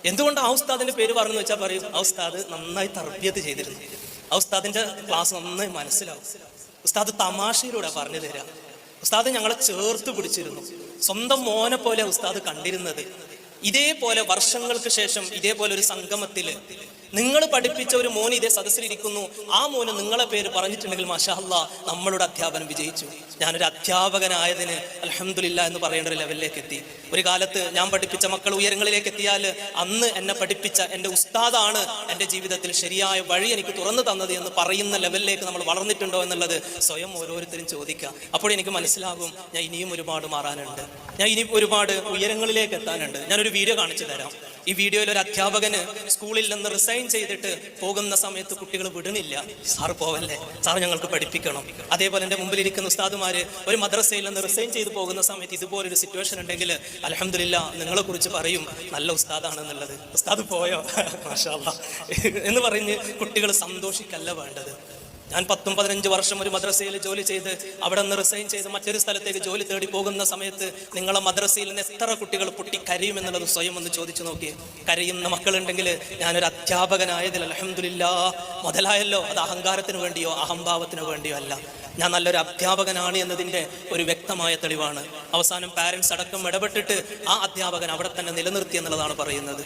എന്തുകൊണ്ട് ആ ഉസ്താദിന്റെ പേര് പറഞ്ഞു വെച്ചാൽ പറയും, ആ ഉസ്താദ് നന്നായി തർബിയത്ത് ചെയ്തിരുന്നു, ആ ഉസ്താദിന്റെ ക്ലാസ് നന്നായി മനസ്സിലാവും, ഉസ്താദ് തമാശയിലൂടെ പറഞ്ഞു തരാം, ഉസ്താദ് ഞങ്ങളെ ചേർത്ത് പിടിച്ചിരുന്നു, സ്വന്തം മോനെ പോലെ ഉസ്താദ് കണ്ടിരുന്നത്. ഇതേപോലെ വർഷങ്ങൾക്ക് ശേഷം ഇതേപോലെ ഒരു സംഗമത്തില് നിങ്ങൾ പഠിപ്പിച്ച ഒരു മോന് ഇതേ സദസ്സിലിരിക്കുന്നു, ആ മോന് നിങ്ങളെ പേര് പറഞ്ഞിട്ടുണ്ടെങ്കിൽ മാഷാ അല്ലാ നമ്മളുടെ അധ്യാപനം വിജയിച്ചു. ഞാനൊരു അധ്യാപകനായതിന് അൽഹംദുലില്ലാ എന്ന് പറയേണ്ട ഒരു ലെവലിലേക്ക് എത്തി. ഒരു കാലത്ത് ഞാൻ പഠിപ്പിച്ച മക്കൾ ഉയരങ്ങളിലേക്ക് എത്തിയാൽ അന്ന് എന്നെ പഠിപ്പിച്ച എൻ്റെ ഉസ്താദാണ് എൻ്റെ ജീവിതത്തിൽ ശരിയായ വഴി എനിക്ക് തുറന്നു തന്നത് എന്ന് പറയുന്ന ലെവലിലേക്ക് നമ്മൾ വളർന്നിട്ടുണ്ടോ എന്നുള്ളത് സ്വയം ഓരോരുത്തരും ചോദിക്കുക. അപ്പോൾ എനിക്ക് മനസ്സിലാകും ഞാൻ ഇനിയും ഒരുപാട് മാറാനുണ്ട്, ഞാൻ ഇനിയും ഒരുപാട് ഉയരങ്ങളിലേക്ക് എത്താനുണ്ട്. ഞാനൊരു വീഡിയോ കാണിച്ചു തരാം. ഈ വീഡിയോയിൽ ഒരു അധ്യാപകന് സ്കൂളിൽ നിന്ന് റിസൈൻ ചെയ്തിട്ട് പോകുന്ന സമയത്ത് കുട്ടികൾ വിടണില്ല, സാറ് പോവല്ലേ, സാർ ഞങ്ങൾക്ക് പഠിപ്പിക്കണം. അതേപോലെ എൻ്റെ മുമ്പിലിരിക്കുന്ന ഉസ്താദുമാര് ഒരു മദ്രസയിൽ നിന്ന് റിസൈൻ ചെയ്ത് പോകുന്ന സമയത്ത് ഇതുപോലൊരു സിറ്റുവേഷൻ ഉണ്ടെങ്കിൽ അൽഹംദുലില്ലാ നിങ്ങളെ കുറിച്ച് പറയും നല്ല ഉസ്താദാണെന്നുള്ളത്. ഉസ്താദ് പോയോ മാഷാ അല്ലാ എന്ന് പറഞ്ഞ് കുട്ടികൾ സന്തോഷിക്കല്ല വേണ്ടത്. ഞാൻ 10-15 വർഷം ഒരു മദ്രസയിൽ ജോലി ചെയ്ത് അവിടെ നിന്ന് റിസൈൻ ചെയ്ത് മറ്റൊരു സ്ഥലത്തേക്ക് ജോലി തേടി പോകുന്ന സമയത്ത് നിങ്ങളെ മദ്രസയിൽ നിന്ന് എത്ര കുട്ടികൾ പൊട്ടി കരയുമെന്നുള്ളത് സ്വയം ഒന്ന് ചോദിച്ചു നോക്കിയേ. കരയുന്ന മക്കളുണ്ടെങ്കിൽ ഞാനൊരു അധ്യാപകനായതിൽ അൽഹംദുലില്ലാ മുതലായല്ലോ. അത് അഹങ്കാരത്തിന് വേണ്ടിയോ അഹംഭാവത്തിന് വേണ്ടിയോ അല്ല, ഞാൻ നല്ലൊരു അധ്യാപകനാണ് എന്നതിൻ്റെ ഒരു വ്യക്തമായ തെളിവാണ്. അവസാനം പാരൻസ് അടക്കം ഇടപെട്ടിട്ട് ആ അധ്യാപകൻ അവിടെ തന്നെ നിലനിർത്തി എന്നുള്ളതാണ് പറയുന്നത്.